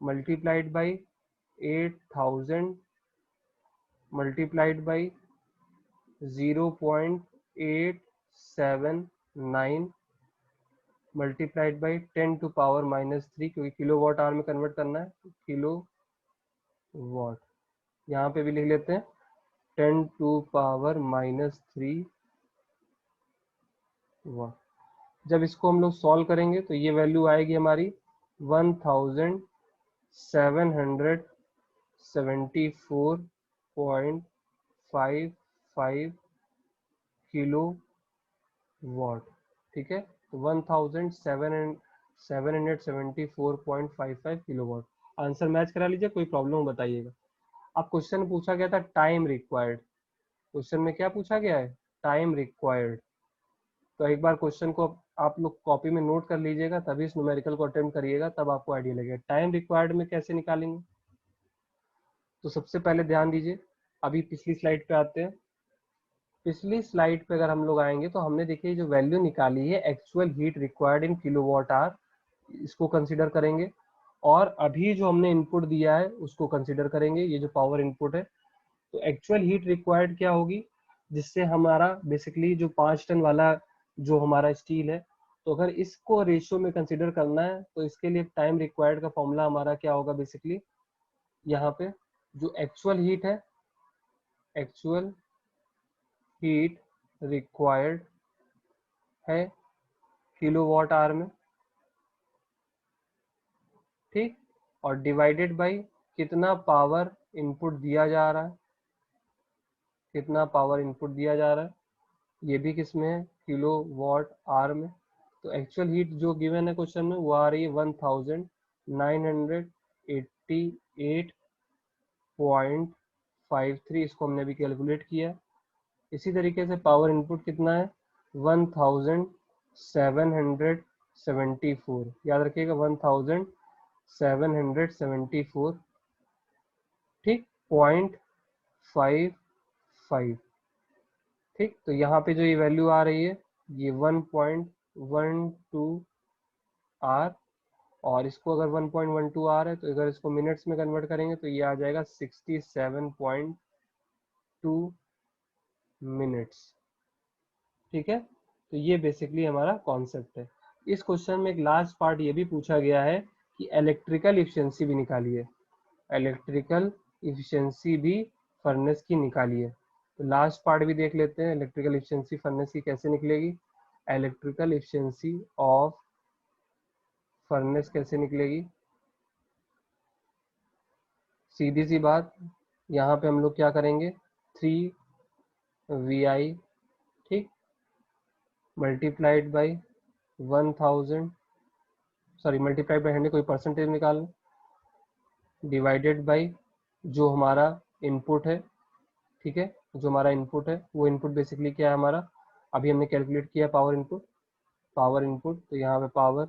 multiplied by 8000 multiplied by 0.879 multiplied by 10⁻⁻3, क्योंकि किलो वॉट आवर में कन्वर्ट करना है, किलो वॉट। यहाँ पे भी लिख लेते हैं 10⁻³ वॉट। जब इसको हम लोग सॉल्व करेंगे तो ये वैल्यू आएगी हमारी 1774.55 किलो वॉट। ठीक है, तो 1774.55 किलो वॉट। आंसर मैच करा लीजिए, कोई प्रॉब्लम बताइएगा। अब क्वेश्चन पूछा गया था टाइम रिक्वायर्ड, क्वेश्चन में क्या पूछा गया है, टाइम रिक्वायर्ड। तो एक बार क्वेश्चन को आप लोग कॉपी में नोट कर लीजिएगा, तभी इस न्यूमेरिकल को अटेम्प्ट करिएगा, तब आपको आइडिया लगेगा टाइम रिक्वायर्ड में कैसे निकालेंगे। तो सबसे पहले ध्यान दीजिए, अभी पिछली स्लाइड पे आते हैं। पिछली स्लाइड पे अगर हम लोग आएंगे तो हमने देखिए जो वैल्यू निकाली है actual heat required in kilowatt hour, इसको कंसीडर करेंगे, और अभी जो हमने इनपुट दिया है उसको कंसीडर करेंगे, ये जो पावर इनपुट है। तो एक्चुअल हीट रिक्वायर्ड क्या होगी, जिससे हमारा बेसिकली जो 5 टन वाला जो हमारा स्टील है, तो अगर इसको रेशियो में कंसीडर करना है तो इसके लिए टाइम रिक्वायर्ड का फॉर्मूला हमारा क्या होगा, बेसिकली यहाँ पे जो एक्चुअल हीट है, एक्चुअल हीट रिक्वायर्ड है किलोवाट आवर में, ठीक, और डिवाइडेड बाय कितना पावर इनपुट दिया जा रहा है, कितना पावर इनपुट दिया जा रहा है, ये भी किस में है, किलो वॉट आवर में। तो एक्चुअल हीट जो गिवन है क्वेश्चन में वो आ रही है 1988.53, इसको हमने भी कैलकुलेट किया। इसी तरीके से पावर इनपुट कितना है, 1774, याद रखिएगा 1774, ठीक, 0.55। ठीक, तो यहाँ पे जो ये वैल्यू आ रही है ये 1.12 आर, और इसको अगर 1.12 आर है तो अगर इसको मिनट्स में कन्वर्ट करेंगे तो ये आ जाएगा 67.2 मिनट्स। ठीक है, तो ये बेसिकली हमारा कॉन्सेप्ट है। इस क्वेश्चन में एक लास्ट पार्ट ये भी पूछा गया है कि इलेक्ट्रिकल इफिशियंसी भी निकालिए, इलेक्ट्रिकल इफिशियंसी भी फर्नेस की निकालिए। तो लास्ट पार्ट भी देख लेते हैं, इलेक्ट्रिकल इफिशियंसी फर्नेस की कैसे निकलेगी, इलेक्ट्रिकल इफिशियंसी ऑफ फर्नेस कैसे निकलेगी। सीधी सी बात, यहाँ पे हम लोग क्या करेंगे, 3 VI, ठीक, multiplied by 1000, sorry multiplied by 100, कोई परसेंटेज निकालना, डिवाइडेड बाई जो हमारा इनपुट है। ठीक है, जो हमारा इनपुट है वो इनपुट बेसिकली क्या है हमारा, अभी हमने कैलकुलेट किया पावर इनपुट, पावर इनपुट, तो यहाँ पे पावर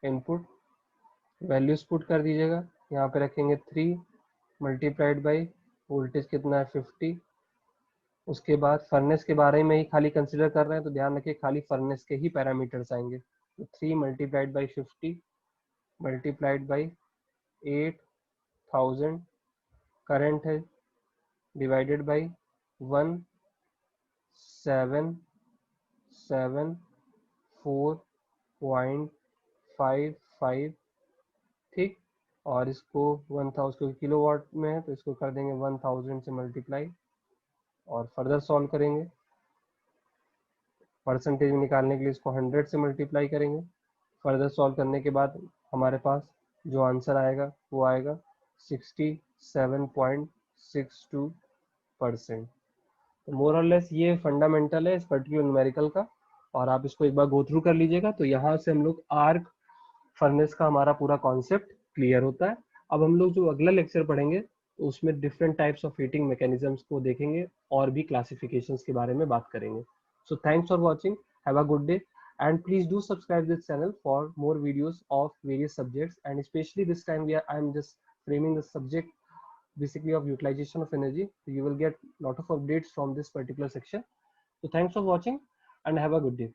इनपुट वैल्यूज पुट कर दीजिएगा, यहाँ पे रखेंगे 3 मल्टीप्लाइड बाई वोल्टेज कितना है 50। उसके बाद फर्नेस के बारे में ही खाली कंसिडर कर रहे हैं तो ध्यान रखिए खाली फर्नेस के ही पैरामीटर्स आएंगे। तो 3 multiplied by 50 multiplied by 8000 current है डिवाइडेड बाई 1774.55, ठीक। और इसको 1000 किलोवाट में है तो इसको कर देंगे 1000 से मल्टीप्लाई और फर्दर सॉल्व करेंगे। परसेंटेज निकालने के लिए इसको 100 से मल्टीप्लाई करेंगे। फर्दर सॉल्व करने के बाद हमारे पास जो आंसर आएगा वो आएगा 67.62%। तो मोर और लेस ये फंडामेंटल है इस पर्टिकुलर न्यूमेरिकल का, और आप इसको एक बार गो थ्रू कर लीजिएगा तो यहाँ से हम लोग आर्क फर्नेस का हमारा पूरा कॉन्सेप्ट क्लियर होता है। अब हम लोग जो अगला लेक्चर पढ़ेंगे तो उसमें different types of heating mechanisms को देखेंगे और भी क्लासिफिकेशंस के बारे में बात करेंगे। So thanks for watching, have a good day, and please do subscribe this channel for more videos of various subjects, and especially this time I'm just framing the subject basically of utilization of energy, so you will get lot of updates from this particular section. So thanks for watching and have a good day.